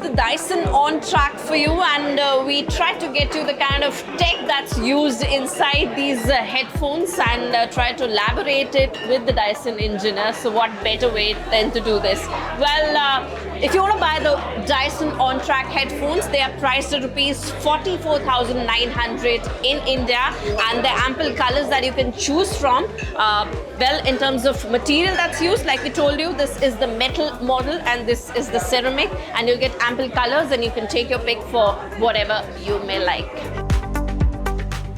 the Dyson OnTrac for you, and we try to get you the kind of tech that's used inside these headphones and try to elaborate it with the Dyson engineer. So what better way than to do this? Well, if you want to buy the Dyson OnTrac headphones, they are priced at rupees 44,900 in India, and there are ample colors that you can choose from. Well, in terms of material that's used, like we told you, this is the metal model and this is the ceramic, and you'll get ample colors and you can take your pick for whatever you may like.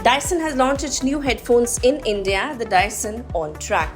Dyson has launched its new headphones in India, the Dyson OnTrac.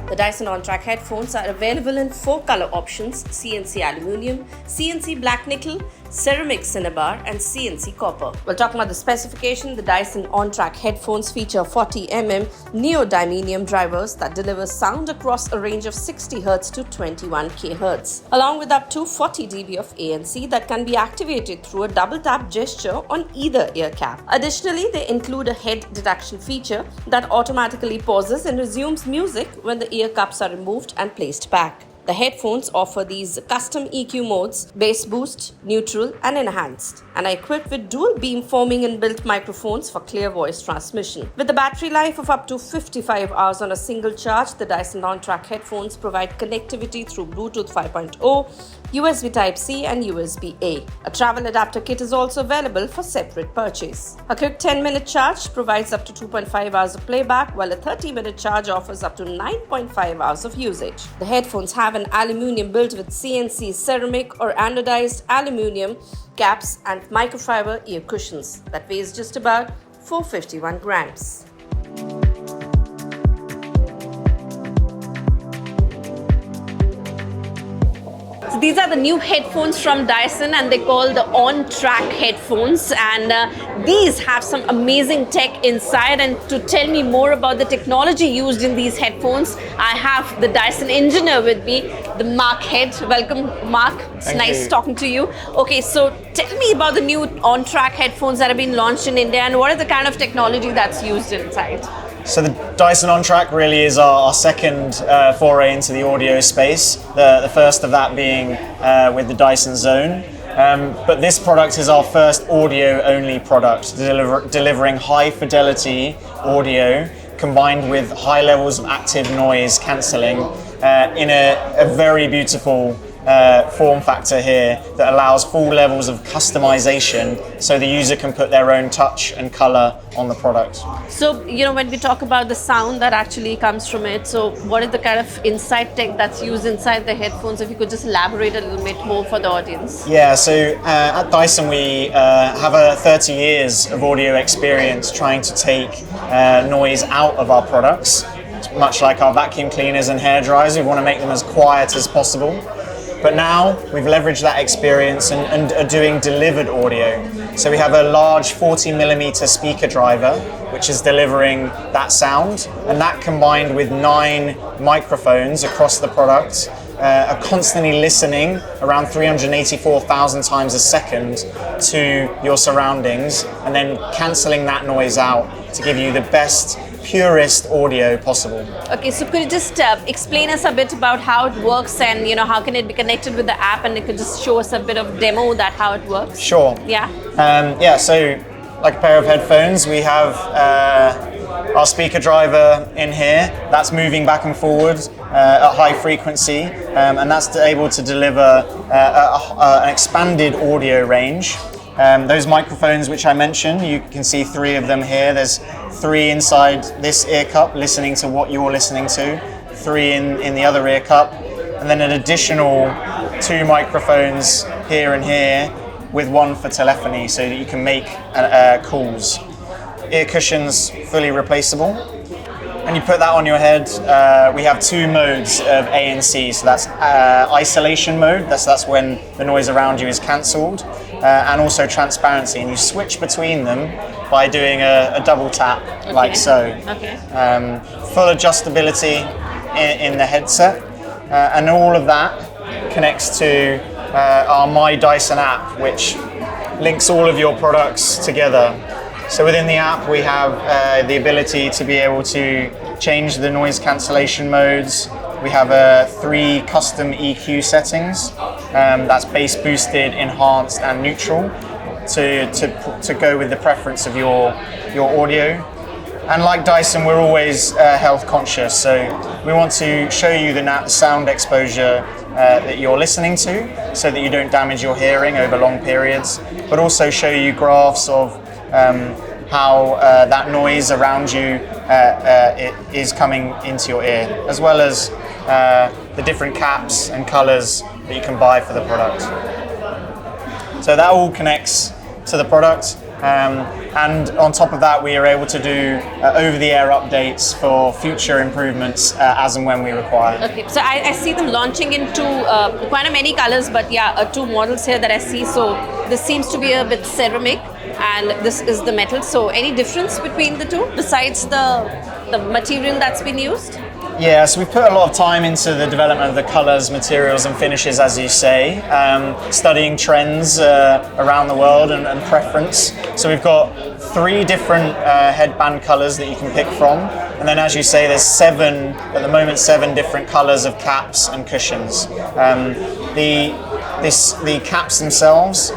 The Dyson OnTrac headphones are available in 4 color options: CNC Aluminium, CNC Black Nickel, Ceramic Cinnabar and CNC Copper. We'll talk about the specification. The Dyson OnTrac headphones feature 40mm neodymium drivers that deliver sound across a range of 60 Hz to 21 kHz, along with up to 40 dB of ANC that can be activated through a double tap gesture on either ear cap. Additionally, they include a head detection feature that automatically pauses and resumes music when the ear cups are removed and placed back. The headphones offer these custom EQ modes: bass boost, neutral and enhanced, and are equipped with dual beamforming inbuilt microphones for clear voice transmission. With a battery life of up to 55 hours on a single charge, the Dyson OnTrac headphones provide connectivity through Bluetooth 5.0, USB Type-C and USB-A. A travel adapter kit is also available for separate purchase. A quick 10-minute charge provides up to 2.5 hours of playback, while a 30-minute charge offers up to 9.5 hours of usage. The headphones have an aluminium built with CNC ceramic or anodized aluminium caps and microfiber ear cushions that weighs just about 451 grams. So these are the new headphones from Dyson, and they call the OnTrac headphones, and these have some amazing tech inside. And to tell me more about the technology used in these headphones, I have the Dyson engineer with me, the Mark Head. Welcome, Mark. It's nice talking to you. Okay, so tell me about the new OnTrac headphones that have been launched in India, and what is the kind of technology that's used inside? So the Dyson OnTrac really is our second foray into the audio space, the first of that being with the Dyson Zone. But this product is our first audio-only product, delivering high-fidelity audio combined with high levels of active noise cancelling in a very beautiful form factor here that allows full levels of customization so the user can put their own touch and color on the product. So, when we talk about the sound that actually comes from it, so what is the kind of inside tech that's used inside the headphones? If you could just elaborate a little bit more for the audience. Yeah, so at Dyson we have 30 years of audio experience trying to take noise out of our products. Much like our vacuum cleaners and hair dryers, we want to make them as quiet as possible. But now we've leveraged that experience and are doing delivered audio. So we have a large 40mm speaker driver, which is delivering that sound, and that combined with 9 microphones across the product are constantly listening around 384,000 times a second to your surroundings, and then cancelling that noise out to give you the best, purest audio possible. Okay, so could you just explain us a bit about how it works, and how can it be connected with the app, and you could just show us a bit of demo that how it works? Sure. Yeah. So like a pair of headphones, we have our speaker driver in here that's moving back and forward at high frequency, and that's able to deliver an expanded audio range. Those microphones which I mentioned, you can see 3 of them here. There's 3 inside this ear cup listening to what you're listening to, 3 in the other ear cup, and then an additional 2 microphones here and here with 1 for telephony so that you can make calls. Ear cushions fully replaceable. And you put that on your head. We have 2 modes of ANC, so that's isolation mode, that's when the noise around you is cancelled, and also transparency, and you switch between them by doing a double tap, like so. Okay. Full adjustability in the headset, and all of that connects to our My Dyson app, which links all of your products together. So within the app, we have the ability to be able to change the noise cancellation modes, we have 3 custom EQ settings. That's bass boosted, enhanced, and neutral to go with the preference of your audio. And like Dyson, we're always health conscious, so we want to show you the sound exposure that you're listening to, so that you don't damage your hearing over long periods, but also show you graphs of how that noise around you it is coming into your ear, as well as the different caps and colours that you can buy for the product. So that all connects to the product. And on top of that, we are able to do over-the-air updates for future improvements as and when we require. Okay, so I see them launching into quite many colors, but yeah, 2 models here that I see. So this seems to be a bit ceramic, and this is the metal. So any difference between the two besides the material that's been used? Yeah, so we've put a lot of time into the development of the colours, materials and finishes, as you say, studying trends around the world and preference. So we've got 3 different headband colours that you can pick from. And then, as you say, there's 7 different colours of caps and cushions. The caps themselves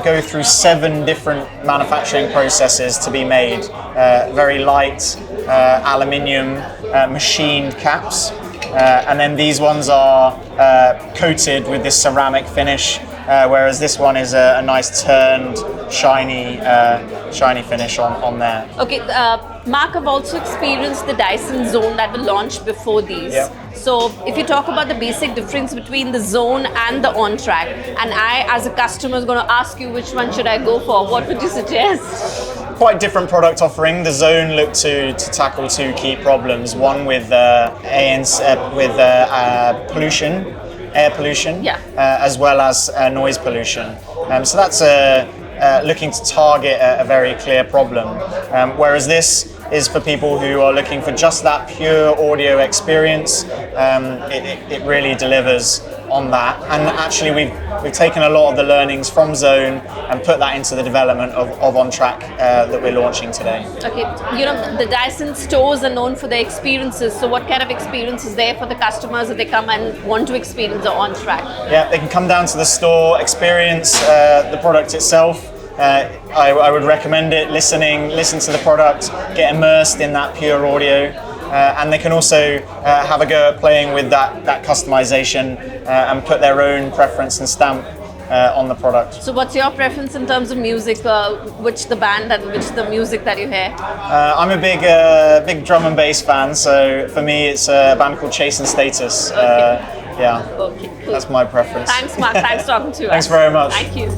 go through 7 different manufacturing processes to be made. Very light aluminium machined caps, and then these ones are coated with this ceramic finish, whereas this one is a nice turned shiny finish on there. Okay, Mark, I've also experienced the Dyson Zone that were launched before these. Yep. So if you talk about the basic difference between the Zone and the OnTrac, and I as a customer is going to ask you which one should I go for, what would you suggest? Quite different product offering. The Zone looked to tackle 2 key problems. One with pollution, air pollution, yeah. As well as noise pollution. So that's looking to target a very clear problem. Whereas this is for people who are looking for just that pure audio experience. It really delivers on that, and actually we've taken a lot of the learnings from Zone and put that into the development of OnTrac that we're launching today. Okay, the Dyson stores are known for their experiences, so what kind of experience is there for the customers if they come and want to experience the OnTrac? Yeah, they can come down to the store, experience the product itself. I would recommend it, listen to the product, get immersed in that pure audio. And they can also have a go at playing with that customization and put their own preference and stamp on the product. So what's your preference in terms of music? Which the band and which the music that you hear? I'm a big drum and bass fan, so for me it's a band called Chase and Status. Okay. Yeah, okay, cool. That's my preference. Thanks, Mark. Thanks for talking to us. Thanks very much. Thank you.